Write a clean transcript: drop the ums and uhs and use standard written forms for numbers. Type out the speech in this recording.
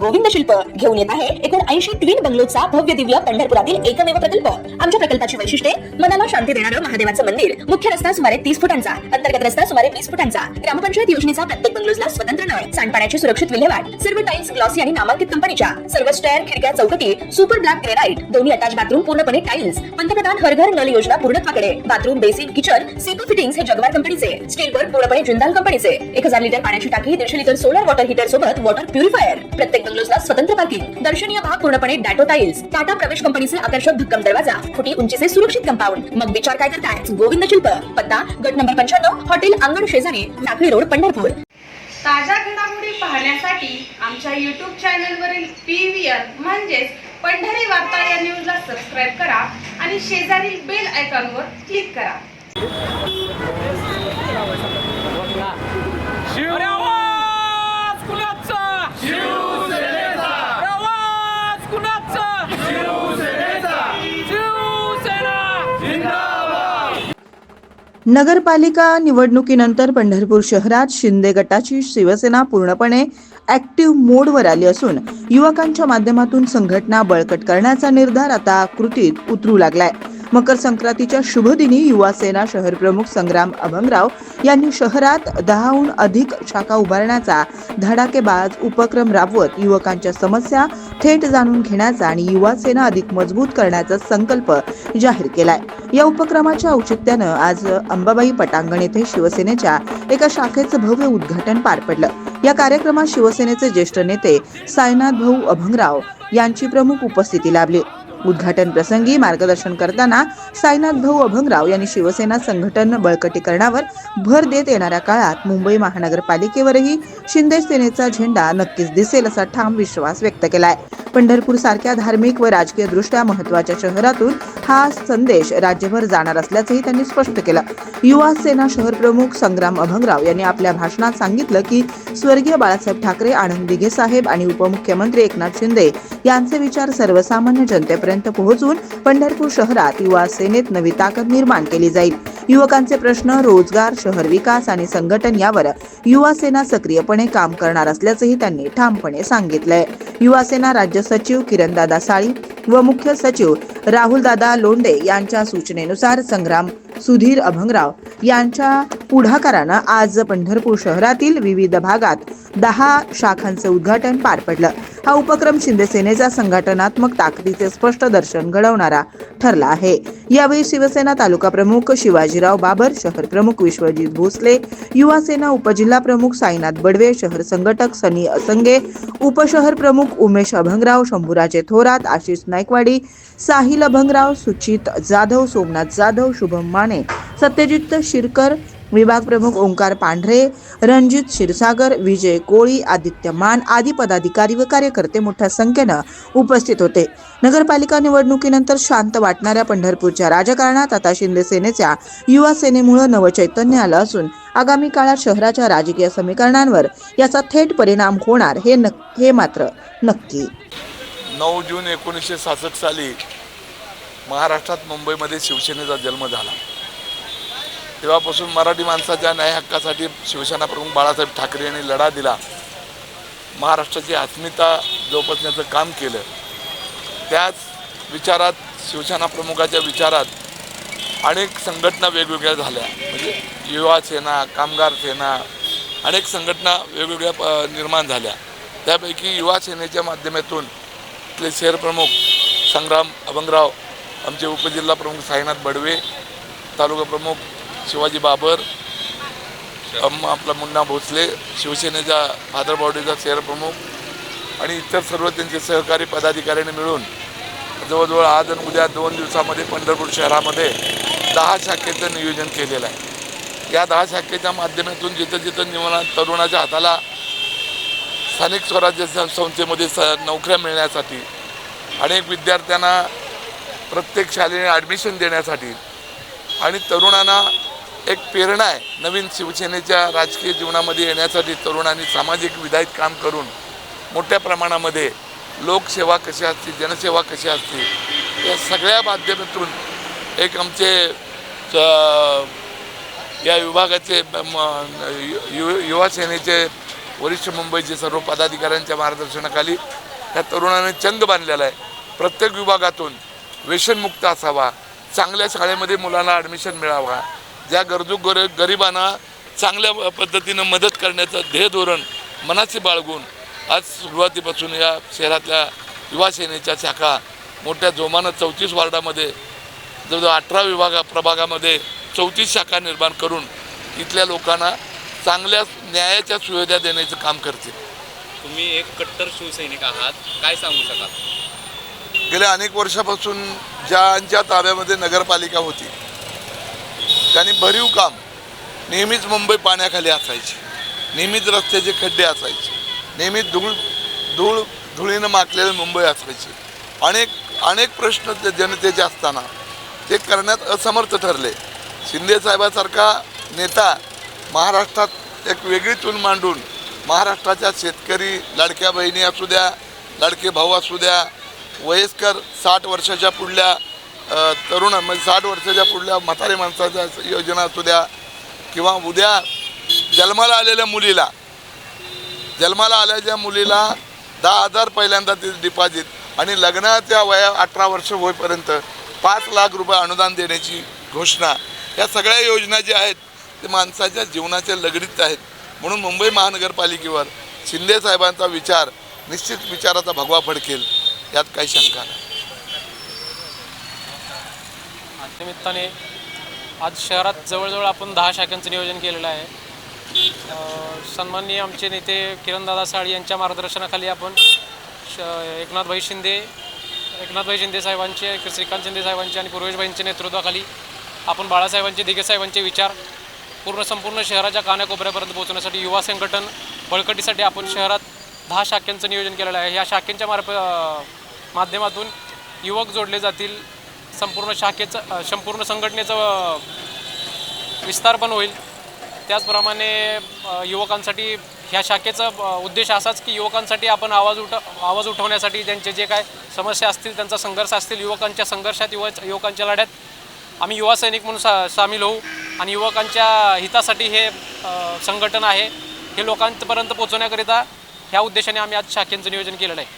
गोविंद शिल्प घेऊन येत आहे एकूण 80 ट्विन बंगलोचा भव्य दिव्य पंढरपुरातील एकमेव प्रकल्प। आमच्या प्रकल्पाची वैशिष्ट्ये मनाला शांती देणारं महादेवाचं मंदिर, मुख्य रस्ता सुमारे 30 फुटांचा, अंतर्गत रस्ता सुमारे 20 फुटांचा, ग्रामपंचायत योजनेचा प्रत्येक बंगलोजला स्वतंत्र नळ, सांडपाण्याची सुरक्षित विल्हेवाट, सर्व टाइल्स ग्लॉसी आणि नामांकित कंपनीच्या, सर्व स्टेअर, खिडक्या, चौकटी सुपर ब्लॅक ग्रेनाइट, दोन्ही अटॅच बाथरूम पूर्णपणे टाइल्स, पंतप्रधान हर घर नल योजना पूर्णत्वाकडे, bathroom, basin, kitchen, CP fittings हे जगवार कंपनीचे, स्टील वर्क पूर्णपणे जिंदाल कंपनीचे, 1000 लिटर पाण्याची टाकी, 150 लिटर सोलर वॉटर हीटर सोबत वॉटर प्युरिफायर, प्रत्येक बंगलोजला स्वतंत्र पार्किंग, दर्शनीय भाग पूर्णपणे डॅटो टाइल्स, टाटा प्रवेश कंपनीचे आकर्षक भक्कम दरवाजा, फुटी उंचीचे सुरक्षित कंपाऊंड। मग विचार काय करताय? गोविंद शिल्प, पत्ता गट नंबर 95, हॉटेल अंगण शेजारी, टाकळी रोड, पंढरपूर। ताज्या घडामोडी पाहण्यासाठी आमच्या YouTube चॅनलवरील PVR म्हणजेच पंढरी वार्ता या न्यूजला सबस्क्राइब करा आणि शेजारील बेल आयकॉनवर क्लिक करा। नगरपालिका निवडणुकीनंतर पंढरपूर शहरात शिंदे गटाची शिवसेना पूर्णपणे ऍक्टिव्ह मोडवर आली असून युवकांच्या माध्यमातून संघटना बळकट करण्याचा निर्धार आता कृतीत उतरू लागलाय। मकर संक्रांतीच्या शुभ दिनी युवा सेना शहर प्रमुख संग्राम अभंगराव यांनी शहरात 10हून अधिक शाखा उभारण्याचा धडाकेबाज उपक्रम राबवत युवकांच्या समस्या थेट जाणून घेण्याचा आणि युवा सेना अधिक मजबूत करण्याचा संकल्प जाहीर केलाय। या उपक्रमाच्या औचित्यानं आज अंबाबाई पटांगण येथे शिवसेनेच्या एका शाखेचं भव्य उद्घाटन पार पडलं। या कार्यक्रमात शिवसेनेचे ज्येष्ठ नेते साईनाथ भाऊ अभंगराव यांची प्रमुख उपस्थिती लाभली। उद्घाटन प्रसंगी मार्गदर्शन करताना साईनाथ भाऊ अभंगराव यांनी शिवसेना संघटन बळकटीकरणावर भर देत येणाऱ्या काळात मुंबई महानगरपालिकेवरही शिंदे सेनेचा झेंडा नक्कीच दिसेल असा ठाम विश्वास व्यक्त केलाय। पंढरपूर सारख्या धार्मिक व राजकीय दृष्ट्या महत्त्वाच्या शहरातून हा संदेश राज्यभर जाणार असल्याचंही त्यांनी स्पष्ट केलं। युवा सेना शहर प्रमुख संग्राम अभंगराव यांनी आपल्या भाषणात सांगितलं की स्वर्गीय बाळासाहेब ठाकरे, आनंद दिघे साहेब आणि उपमुख्यमंत्री एकनाथ शिंदे यांचे विचार सर्वसामान्य जनतेपर्यंत पोहोचून पंढरपूर शहरात युवा सेनेत नवी ताकद निर्माण केली जाईल। युवकांचे प्रश्न, रोजगार, शहर विकास आणि संघटन यावर युवा सेना सक्रियपणे काम करणार असल्याचंही त्यांनी ठामपणे सांगितलंय। युवा सेना राज्य सचिव किरणदादा साळी व मुख्य सचिव राहुलदादा लोंढे यांच्या सूचनेनुसार संग्राम सुधीर अभंगराव यांच्या पुढाकारानं आज पंढरपूर शहरातील विविध भागात 10 शाखांचं उद्घाटन पार पडलं। हा उपक्रम शिंदे सेनेच्या संघटनात्मक ताकदीचे स्पष्ट दर्शन घडवणारा ठरला आहे। यावेळी शिवसेना तालुका प्रमुख शिवाजीराव बाबर, शहर प्रमुख विश्वजित भोसले, युवा सेना उपजिल्हा प्रमुख साईनाथ बडवे, शहर संघटक सनी असंगे, उपशहर प्रमुख उमेश अभंगराव, शंभूराजे थोरात, आशिष नायकवाडी, साहिल अभंगराव, सुचित जाधव, सोमनाथ जाधव, शुभम माने, सत्यजित शिरकर, विभाग प्रमुख ओंकार पांढरे, रणजित क्षीरसागर, विजय कोळी, आदित्य मान आदी पदाधिकारी व कार्यकर्ते मोठ्या संख्येनं उपस्थित होते। नगरपालिका निवडणुकीनंतर शांत वाटणाऱ्या पंढरपूरच्या राजकारणात आता शिंदे सेनेच्या युवा सेनेमुळे नवचैतन्य आलं असून आगामी काळात शहराच्या राजकीय समीकरणांवर याचा थेट परिणाम होणार हे मात्र नक्की। 9 जून 1966 साली महाराष्ट्रात मुंबईमध्ये शिवसेनेचा जन्म झाला। तेव्हापासून मराठी माणसाच्या न्याय हक्कासाठी शिवसेना प्रमुख बाळासाहेब ठाकरे यांनी लढा दिला, महाराष्ट्राची अस्मिता जोपासण्याचं काम केलं। त्याच विचारात, शिवसेना प्रमुखाच्या विचारात अनेक संघटना वेगवेगळ्या झाल्या, म्हणजे युवा सेना, कामगार सेना, अनेक संघटना वेगवेगळ्या निर्माण झाल्या। त्यापैकी युवा सेनेच्या माध्यमातून इथले शहर प्रमुख संग्राम अभंगराव, आमचे उपजिल्हा प्रमुख साईनाथ बडवे, तालुका प्रमुख शिवाजी बाबर, आपला मुन्ना भोसले, शिवसेनेच्या भादरबावडीचा शहर प्रमुख आणि इतर सर्व त्यांचे सहकारी पदाधिकाऱ्यांनी मिळून जवळजवळ आज आणि उद्या 2 दिवसामध्ये पंढरपूर शहरामध्ये 10 शाखेचं नियोजन केलेलं आहे। या 10 शाखेच्या माध्यमातून जिथं जिथं तरुणाच्या हाताला स्थानिक स्वराज्य संस्थेमध्ये नोकऱ्या मिळण्यासाठी, अनेक विद्यार्थ्यांना प्रत्येक शाळेने ॲडमिशन देण्यासाठी आणि तरुणांना एक प्रेरणा आहे नवीन शिवसेनेच्या राजकीय जीवनामध्ये येण्यासाठी, तरुणांनी सामाजिक विधायक काम करून मोठ्या प्रमाणामध्ये लोकसेवा कशी असते, जनसेवा कशी असते, या सगळ्या माध्यमातून एक आमचे या विभागाचे युवा सेनेचे वरिष्ठ मुंबईचे सर्व पदाधिकाऱ्यांच्या मार्गदर्शनाखाली या तरुणाने चंग बांधलेला आहे. प्रत्येक विभागातून व्यसनमुक्त असावा, चांगल्या शाळेमध्ये मुलांना ॲडमिशन मिळावा, ज्या गरजू गरिबांना चांगल्या पद्धतीनं मदत करण्याचं ध्येय धोरण मनाची बाळगून आज सुरुवातीपासून या शहरातल्या युवा सेनेच्या शाखा मोठ्या जोमानं 34 वार्डामध्ये जवळजवळ 18 प्रभागामध्ये 34 शाखा निर्माण करून इथल्या लोकांना चांगल्या न्यायाच्या सुविधा देण्याचं काम करते. तुम्ही एक कट्टर शिवसैनिक आहात, काय सांगू शकाल? गेल्या अनेक वर्षापासून ज्यांच्या ताब्यामध्ये नगरपालिका होती त्यांनी भरीव काम, नेहमीच मुंबई पाण्याखाली असायची, नेहमीच रस्त्याचे खड्डे असायचे, नेहमीच धुळीनं माखलेली मुंबई असायची. अनेक प्रश्न ते जनतेचे असताना ते करण्यात असमर्थ ठरले. शिंदेसाहेबासारखा नेता महाराष्ट्रात एक वेगळी चूल मांडून महाराष्ट्राच्या शेतकरी लाडक्या बहिणी असू द्या, लाडके भाऊ असू द्या, वयस्कर 60 वर्षाच्या पुढल्या तरुण म्हणजे 60 वर्षाच्या पुढल्या म्हातारे माणसाच्या योजना असू द्या, किंवा उद्या जन्माला आलेल्या मुलीला 10,000 पहिल्यांदा ते डिपॉझिट आणि लग्नाच्या वया 18 वर्ष होईपर्यंत 5 लाख रुपये अनुदान देण्याची घोषणा, या सगळ्या योजना ज्या आहेत ते माणसाच्या जीवनाच्या लगडीत आहेत. म्हणून मुंबई महानगरपालिकेवर शिंदेसाहेबांचा विचार निश्चित विचाराचा भगवा फडकेल, यात काही शंका नाही. निमित्ताने आज शहरात जवळजवळ आपण 10 शाखांचं नियोजन केलेलं आहे. सन्माननीय आमचे नेते किरणदादा साळी यांच्या मार्गदर्शनाखाली आपण एकनाथभाई शिंदे साहेबांचे, श्रीकांत शिंदे साहेबांचे आणि पूर्वेशभाईंच्या नेतृत्वाखाली आपण बाळासाहेबांचे, दिघेसाहेबांचे विचार संपूर्ण शहराच्या कानाकोपऱ्यापर्यंत पोहोचवण्यासाठी युवा संघटन बळकटीसाठी आपण शहरात 10 शाखांचं नियोजन केलेलं आहे. ह्या शाखेच्या माध्यमातून युवक जोडले जातील, संपूर्ण संघटनेचं विस्तार पण होईल. त्याचप्रमाणे युवकांसाठी ह्या शाखेचा उद्देश असाच की युवकांसाठी आपण आवाज उठवण्यासाठी त्यांचे जे काय समस्या असतील, त्यांचा संघर्ष असतील, युवकांच्या संघर्षात युवकांच्या लढ्यात आम्ही युवा सैनिक म्हणून सामील होऊ आणि युवकांच्या हितासाठी हे संघटन आहे हे लोकांपर्यंत पोहोचवण्याकरिता ह्या उद्देशाने आम्ही आज शाखेचं नियोजन केलेलं आहे.